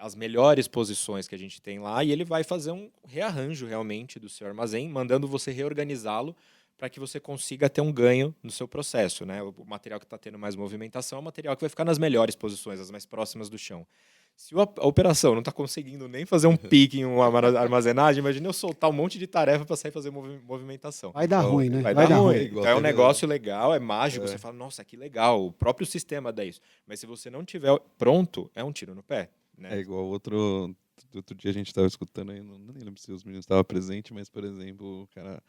as melhores posições que a gente tem lá, e ele vai fazer um rearranjo realmente do seu armazém, mandando você reorganizá-lo para que você consiga ter um ganho no seu processo, né? O material que está tendo mais movimentação é o material que vai ficar nas melhores posições, as mais próximas do chão. Se a operação não está conseguindo nem fazer um pique em uma armazenagem, imagina eu soltar um monte de tarefa para sair fazer movimentação. vai dar ruim, né? Vai dar ruim. Igual Então é um teve- negócio legal, é mágico, você fala, nossa, que legal, o próprio sistema dá isso. Mas se você não tiver pronto, é um tiro no pé. Né? É igual outro dia a gente estava escutando aí, não nem lembro se os meninos estavam presentes, mas, por exemplo, o cara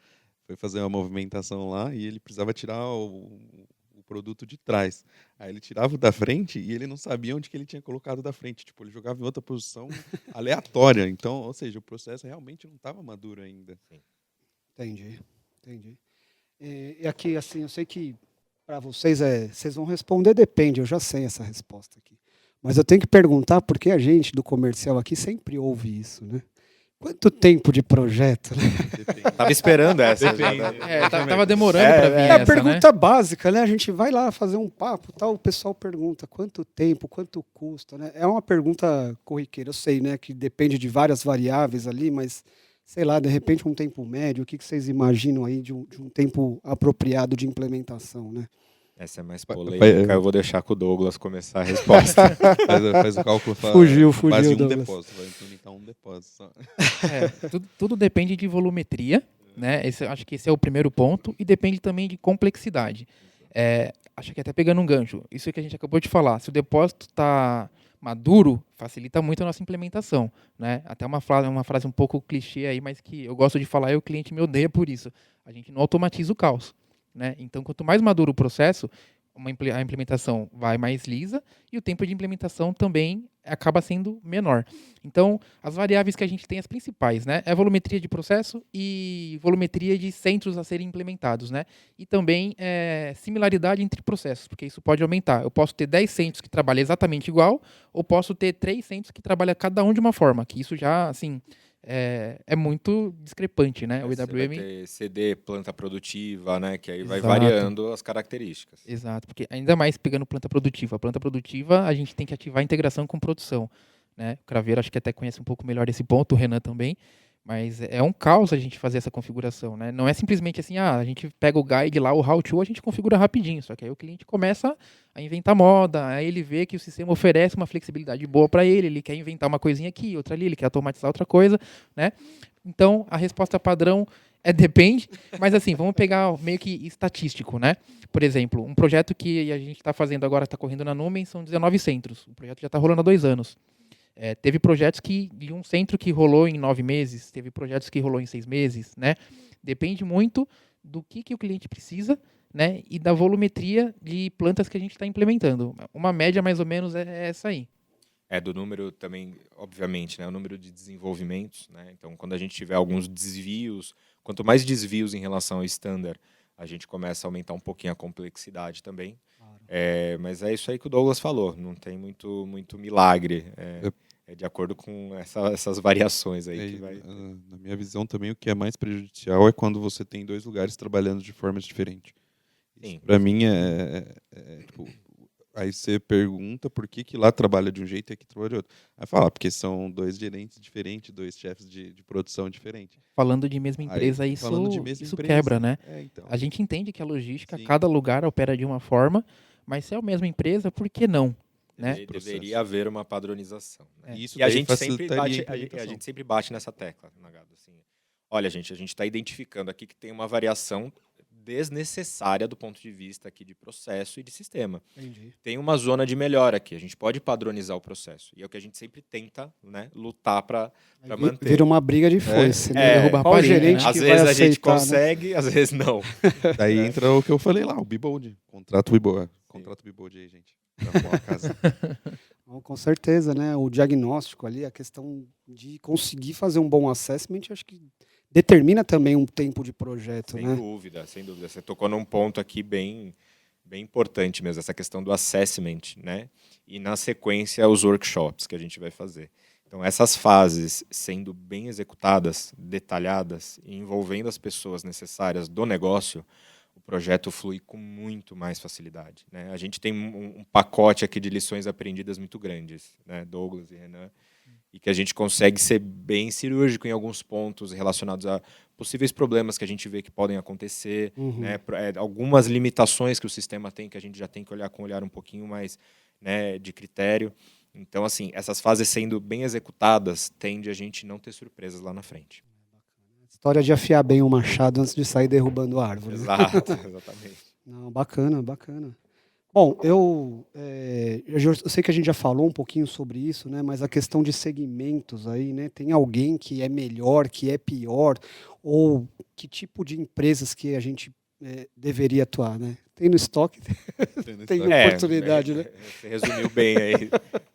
foi fazer uma movimentação lá e ele precisava tirar o produto de trás. Aí ele tirava o da frente e ele não sabia onde que ele tinha colocado o da frente. Tipo, ele jogava em outra posição aleatória. Então, ou seja, o processo realmente não estava maduro ainda. Entendi. E aqui, assim, eu sei que para vocês vocês vão responder depende, eu já sei essa resposta aqui. Mas eu tenho que perguntar porque a gente do comercial aqui sempre ouve isso, né? Quanto tempo de projeto, né? Depende. Tava esperando essa. Depende. já, né? Tava demorando pra vir É a essa, pergunta básica, né? A gente vai lá fazer um papo, tal, o pessoal pergunta quanto tempo, quanto custa, né? É uma pergunta corriqueira, eu sei, né, que depende de várias variáveis ali, mas sei lá, de repente um tempo médio, o que vocês imaginam aí de um tempo apropriado de implementação, né? Essa é mais Vai- polêmica, eu vou deixar com o Douglas começar a resposta. Faz o cálculo. Fugiu, quase um Douglas. depósito. Vai implementar um depósito só. Tudo depende de volumetria, né? Acho que esse é o primeiro ponto, e depende também de complexidade. Acho que até pegando um gancho, isso que a gente acabou de falar, se o depósito está maduro, facilita muito a nossa implementação, né? Até uma frase um pouco clichê aí, mas que eu gosto de falar e o cliente me odeia por isso. A gente não automatiza o caos, né? Então, quanto mais maduro o processo, a implementação vai mais lisa e o tempo de implementação também acaba sendo menor. Então, as variáveis que a gente tem, as principais, né, é a volumetria de processo e volumetria de centros a serem implementados, né? E também similaridade entre processos, porque isso pode aumentar. Eu posso ter 10 centros que trabalham exatamente igual, ou posso ter 3 centros que trabalham cada um de uma forma, que isso já, assim, é muito discrepante, né? O Você vai IWM... ter CD, planta produtiva, né? Que aí vai Exato. variando as características. Exato, porque ainda mais pegando planta produtiva. A planta produtiva, a gente tem que ativar a integração com produção, né? O Craveiro acho que até conhece um pouco melhor esse ponto, o Renan também, mas é um caos a gente fazer essa configuração, né? Não é simplesmente assim, a gente pega o guide lá, o how-to, a gente configura rapidinho, só que aí o cliente começa a inventar moda, aí ele vê que o sistema oferece uma flexibilidade boa para ele quer inventar uma coisinha aqui, outra ali, ele quer automatizar outra coisa, né? Então, a resposta padrão depende, mas assim, vamos pegar meio que estatístico, né? Por exemplo, um projeto que a gente está fazendo agora, está correndo na Numen, são 19 centros. O projeto já está rolando há 2 anos. Teve projetos de um centro que rolou em 9 meses, teve projetos que rolou em 6 meses, né? Depende muito do que o cliente precisa, né? E da volumetria de plantas que a gente está implementando. Uma média, mais ou menos, é essa aí. Do número também, obviamente, né? O número de desenvolvimentos, né? Então, quando a gente tiver alguns desvios, quanto mais desvios em relação ao standard, a gente começa a aumentar um pouquinho a complexidade também. Claro. Mas é isso aí que o Douglas falou, não tem muito milagre. É de acordo com essas variações aí. Que vai... Na minha visão também, o que é mais prejudicial é quando você tem 2 lugares trabalhando de formas diferentes. Para mim, tipo, aí você pergunta por que lá trabalha de um jeito e aqui trabalha de outro. Aí fala, porque são 2 gerentes diferentes, 2 chefes de produção diferentes. Falando de mesma empresa, isso quebra, né? Então. A gente entende que a logística, Sim. cada lugar opera de uma forma, mas se é a mesma empresa, por que não? Né? Deveria haver uma padronização. Né? Isso e a gente facilitaria sempre bate nessa tecla, Nagado. Assim, olha, gente, a gente está identificando aqui que tem uma variação desnecessária do ponto de vista aqui de processo e de sistema. Entendi. Tem uma zona de melhora aqui, a gente pode padronizar o processo. E é o que a gente sempre tenta, né, lutar para manter. Vira uma briga de foice, né? derrubar a Qual parede, gerente né? Às que vezes vai a gente aceitar, né? consegue, às vezes não. Daí entra o que eu falei lá, o Bibold. Contrata o Bibold. Contrata o Bibold aí, gente. Pra arrumar a casa. Não, com certeza, né? O diagnóstico ali, a questão de conseguir fazer um bom assessment, acho que determina também um tempo de projeto, Sem né? dúvida, sem dúvida. Você tocou num ponto aqui bem importante mesmo, essa questão do assessment, né? E na sequência os workshops que a gente vai fazer. Então essas fases sendo bem executadas, detalhadas, e envolvendo as pessoas necessárias do negócio, o projeto flui com muito mais facilidade, né? A gente tem um pacote aqui de lições aprendidas muito grandes, né? Douglas e Renan, e que a gente consegue ser bem cirúrgico em alguns pontos relacionados a possíveis problemas que a gente vê que podem acontecer, né? Algumas limitações que o sistema tem, que a gente já tem que olhar com um olhar um pouquinho mais, né, de critério. Então, assim, essas fases sendo bem executadas, tende a gente não ter surpresas lá na frente. História de afiar bem o machado antes de sair derrubando a árvore. Exato, exatamente. Não, bacana, bacana. Bom, eu sei que a gente já falou um pouquinho sobre isso, né? Mas a questão de segmentos aí, né? Tem alguém que é melhor, que é pior, ou que tipo de empresas que a gente deveria atuar, né? Tem no estoque, tem oportunidade, né? Você resumiu bem aí.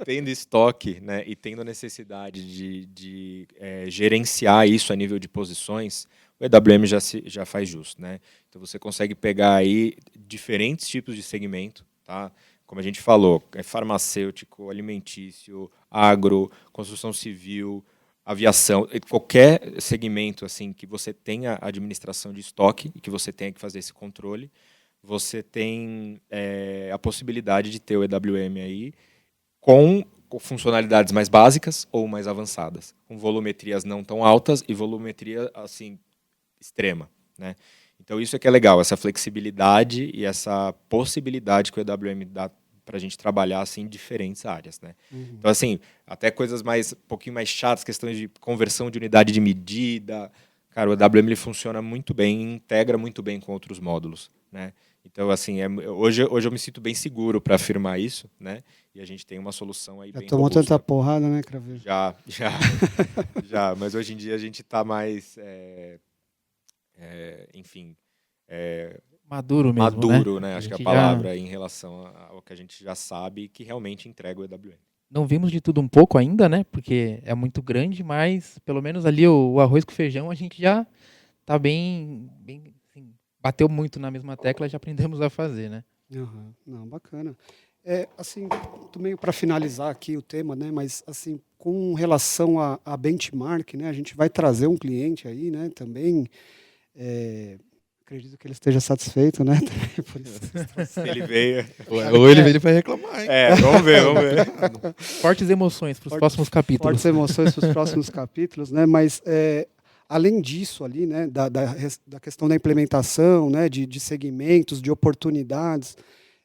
Tendo estoque, né, e tendo a necessidade de gerenciar isso a nível de posições, o EWM já faz justo, né? Então você consegue pegar aí diferentes tipos de segmento, tá? Como a gente falou, farmacêutico, alimentício, agro, construção civil, aviação, qualquer segmento assim que você tenha administração de estoque e que você tenha que fazer esse controle, você tem a possibilidade de ter o EWM aí com funcionalidades mais básicas ou mais avançadas, com volumetrias não tão altas e volumetria assim extrema, né? Então isso é que é legal, essa flexibilidade e essa possibilidade que o EWM dá para a gente trabalhar assim em diferentes áreas, né? Então assim, até coisas um pouquinho mais chatas, questões de conversão de unidade de medida, cara, o EWM ele funciona muito bem, integra muito bem com outros módulos, né? Então assim, hoje eu me sinto bem seguro para afirmar isso, né? E a gente tem uma solução aí bem tomou robusta. tanta porrada, né, Craveiro? Já, mas hoje em dia a gente está mais enfim, maduro mesmo, maduro, né? Acho que é a palavra em relação ao que a gente já sabe que realmente entrega o EWM. Não vimos de tudo um pouco ainda, né? Porque é muito grande, mas pelo menos ali o arroz com feijão a gente já tá bem assim, bateu muito na mesma tecla, já aprendemos a fazer, né? Não, bacana. Assim, meio para finalizar aqui o tema, né? Mas assim, com relação a benchmark, né? A gente vai trazer um cliente aí, né? Também acredito que ele esteja satisfeito, né? Por isso. Ele veio. Ou ele vai reclamar, hein? Vamos ver. Fortes emoções para os próximos capítulos. Fortes emoções para os próximos capítulos, né? Mas além disso ali, né? Da questão da implementação, né? De segmentos, de oportunidades.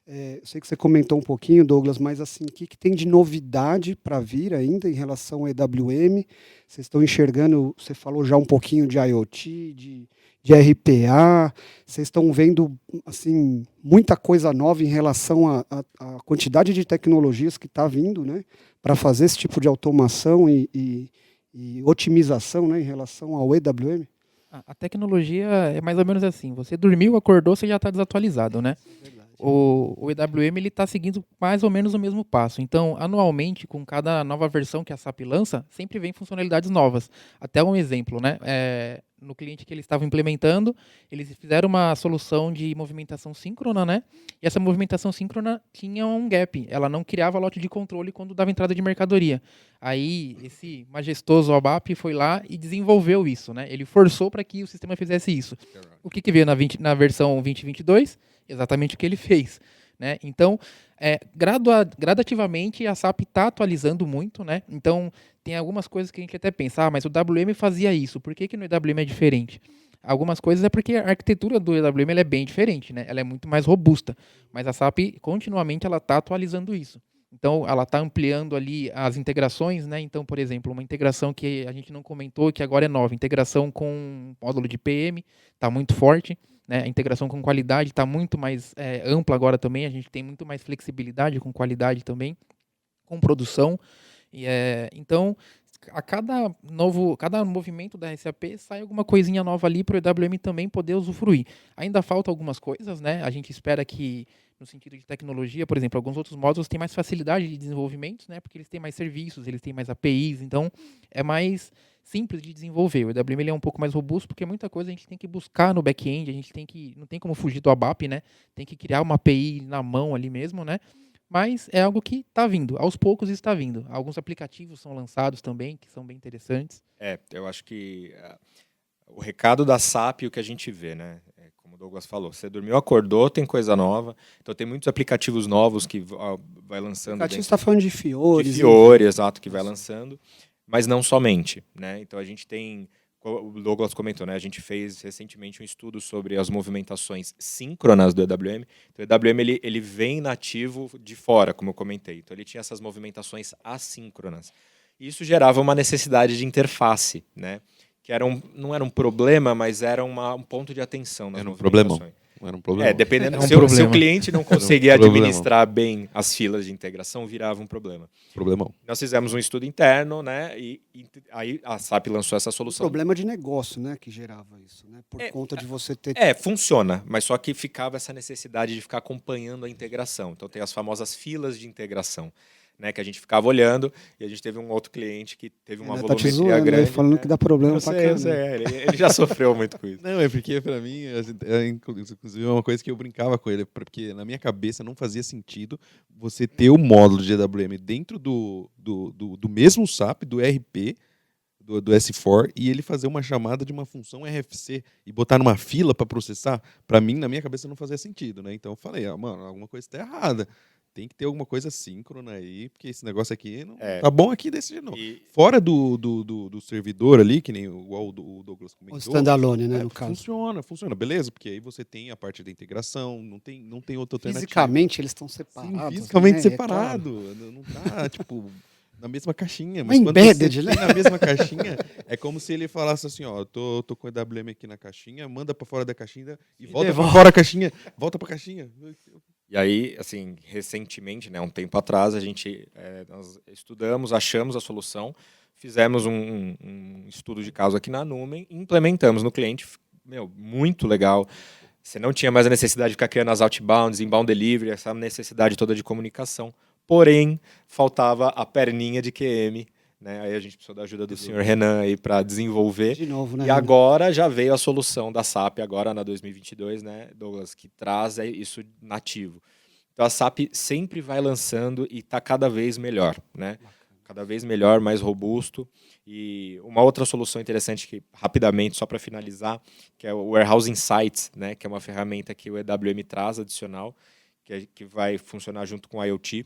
Eu sei que você comentou um pouquinho, Douglas, mas assim, o que tem de novidade para vir ainda em relação ao EWM? Vocês estão enxergando, você falou já um pouquinho de IoT, de RPA, vocês estão vendo assim, muita coisa nova em relação à quantidade de tecnologias que está vindo, né, para fazer esse tipo de automação e otimização, né, em relação ao EWM? A tecnologia é mais ou menos assim, você dormiu, acordou, você já está desatualizado, né? O EWM está seguindo mais ou menos o mesmo passo. Então, anualmente, com cada nova versão que a SAP lança, sempre vem funcionalidades novas. Até um exemplo, né? No cliente que eles estavam implementando, eles fizeram uma solução de movimentação síncrona, né? E essa movimentação síncrona tinha um gap. Ela não criava lote de controle quando dava entrada de mercadoria. Aí, esse majestoso ABAP foi lá e desenvolveu isso, né? Ele forçou para que o sistema fizesse isso. O que veio na versão 2022? Exatamente o que ele fez, né? Então, gradativamente a SAP está atualizando muito, né? Então, tem algumas coisas que a gente até pensa, mas o WM fazia isso, por que no EWM é diferente? Algumas coisas é porque a arquitetura do EWM ela é bem diferente, né? Ela é muito mais robusta, mas a SAP continuamente ela está atualizando isso. Então, ela está ampliando ali as integrações, né? Então, por exemplo, uma integração que a gente não comentou, que agora é nova, integração com módulo de PM, está muito forte. né? A integração com qualidade está muito mais ampla agora também, a gente tem muito mais flexibilidade com qualidade também, com produção. Então, a cada movimento da SAP sai alguma coisinha nova ali para o EWM também poder usufruir. Ainda falta algumas coisas, né? A gente espera que, no sentido de tecnologia, por exemplo, alguns outros módulos têm mais facilidade de desenvolvimento, né? Porque eles têm mais serviços, eles têm mais APIs, então é mais simples de desenvolver. O EWM ele é um pouco mais robusto porque muita coisa a gente tem que buscar no back-end, não tem como fugir do ABAP, né? Tem que criar uma API na mão ali mesmo, né? Mas é algo que está vindo, aos poucos está vindo. Alguns aplicativos são lançados também, que são bem interessantes. Eu acho que o recado da SAP, o que a gente vê, né? Como o Douglas falou, você dormiu, acordou, tem coisa nova. Então tem muitos aplicativos novos que vai lançando. O aplicativo está falando de Fiori. De Fiori, exato, que vai lançando. Mas não somente, né? Então a gente tem... O Douglas comentou, né? A gente fez recentemente um estudo sobre as movimentações síncronas do EWM. Então, o EWM ele vem nativo de fora, como eu comentei. Então, ele tinha essas movimentações assíncronas. E isso gerava uma necessidade de interface, né? Que não era um problema, mas era um ponto de atenção nas movimentações. Era um problema. Dependendo se o cliente não conseguia administrar bem as filas de integração, virava um problema. Problemão. Nós fizemos um estudo interno, né? E aí a SAP lançou essa solução. Problema de negócio, né? Que gerava isso, né? Por conta de você ter... Funciona, mas só que ficava essa necessidade de ficar acompanhando a integração. Então tem as famosas filas de integração, né, que a gente ficava olhando, e a gente teve um outro cliente que teve uma volumetria zoando, grande. Falando que dá problema pra caramba. Ele já sofreu muito com isso. Não, é porque pra mim, inclusive é uma coisa que eu brincava com ele, porque na minha cabeça não fazia sentido você ter o módulo de EWM dentro do mesmo SAP, do RP, do S4, e ele fazer uma chamada de uma função RFC e botar numa fila para processar. Pra mim, na minha cabeça, não fazia sentido, né? Então eu falei, mano, alguma coisa está errada. Tem que ter alguma coisa síncrona aí, porque esse negócio aqui não tá bom aqui desse jeito, não. Fora do servidor ali, que nem o Douglas comentou. O standalone, né, no caso. Funciona, beleza, porque aí você tem a parte da integração, não tem outra alternativa. Fisicamente eles estão separados. Sim, fisicamente né? separado. Claro. Não tá, tipo, na mesma caixinha. Mas quando embedded, você né? tem na mesma caixinha, é como se ele falasse assim, ó, tô com o EWM aqui na caixinha, manda pra fora da caixinha e volta pra fora da caixinha, volta pra caixinha. E aí, assim, recentemente, né, um tempo atrás, nós estudamos, achamos a solução, fizemos um estudo de caso aqui na Numen, implementamos no cliente, muito legal. Você não tinha mais a necessidade de ficar criando as outbounds, inbound delivery, essa necessidade toda de comunicação. Porém, faltava a perninha de QM, né? Aí a gente precisou da ajuda do senhor Renan aí para desenvolver. De novo, né? E agora já veio a solução da SAP, agora na 2022, né, Douglas, que traz isso nativo. Então a SAP sempre vai lançando e está cada vez melhor, né? Cada vez melhor, mais robusto. E uma outra solução interessante, que rapidamente, só para finalizar, que é o Warehouse Insights, né, que é uma ferramenta que o EWM traz adicional, que vai funcionar junto com o IoT.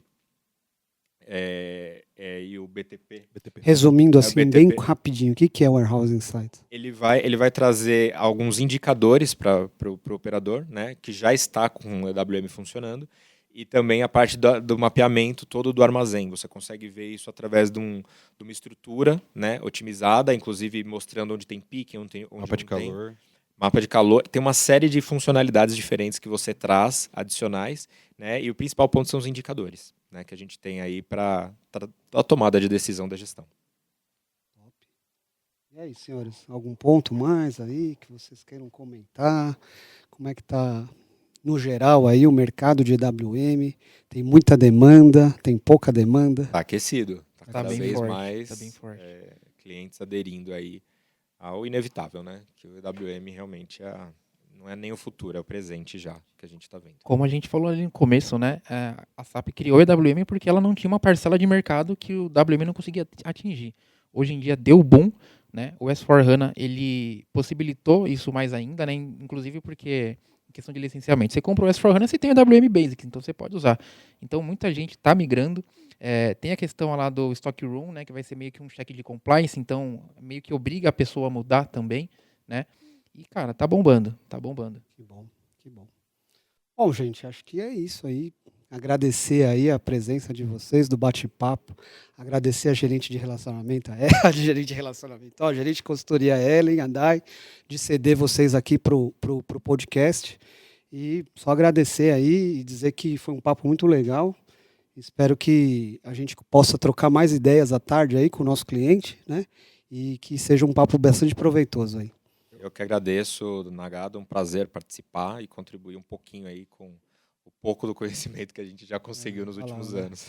E o BTP. Resumindo assim, bem rapidinho, o que é o Warehouse Insights? Ele vai trazer alguns indicadores para o operador, né, que já está com o EWM funcionando, e também a parte do mapeamento todo do armazém. Você consegue ver isso através de uma estrutura, né, otimizada, inclusive mostrando onde tem pique, onde mapa de calor. Mapa de calor. Tem uma série de funcionalidades diferentes que você traz, adicionais, né, e o principal ponto são os indicadores, né, que a gente tem aí para a tomada de decisão da gestão. E aí, senhores, algum ponto mais aí que vocês queiram comentar? Como é que está, no geral, aí o mercado de EWM? Tem muita demanda, tem pouca demanda? Está aquecido. Está cada vez forte, mais tá bem forte. Clientes aderindo aí ao inevitável, né? Que o EWM realmente não é nem o futuro, é o presente já que a gente está vendo. Como a gente falou ali no começo, né? A SAP criou o EWM porque ela não tinha uma parcela de mercado que o WM não conseguia atingir. Hoje em dia deu boom, né? O S4HANA, ele possibilitou isso mais ainda, né? Inclusive porque, em questão de licenciamento, você compra o S4HANA, você tem o EWM Basic, então você pode usar. Então muita gente está migrando. Tem a questão lá do Stock Room, né? Que vai ser meio que um check de compliance, então meio que obriga a pessoa a mudar também, né? E, cara, tá bombando, tá bombando. Que bom, que bom. Bom, gente, acho que é isso aí. agradecer aí a presença de vocês, do bate-papo, agradecer a gerente de relacionamento, a gerente de relacionamento, a gerente de consultoria Ellen, a Dai, de ceder vocês aqui pro podcast. E só agradecer aí e dizer que foi um papo muito legal. Espero que a gente possa trocar mais ideias à tarde aí com o nosso cliente, né? E que seja um papo bastante proveitoso aí. Eu que agradeço, Nagado, um prazer participar e contribuir um pouquinho aí com o pouco do conhecimento que a gente já conseguiu nos últimos anos.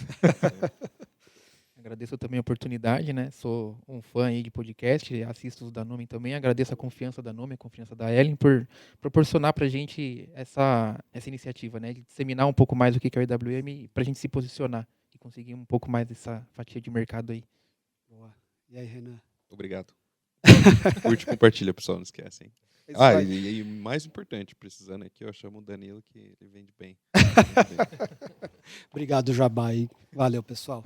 Agradeço também a oportunidade, né? Sou um fã aí de podcast, assisto os da Numen também. Agradeço a confiança da Numen, a confiança da Ellen por proporcionar para a gente essa iniciativa, né? De disseminar um pouco mais o que é o EWM para a gente se posicionar e conseguir um pouco mais dessa fatia de mercado aí. Boa. E aí, Renan? Obrigado. Curte e compartilha, pessoal, não esquecem. E mais importante, precisando aqui, eu chamo o Danilo, que ele vende bem. Obrigado, Jabá. Valeu, pessoal.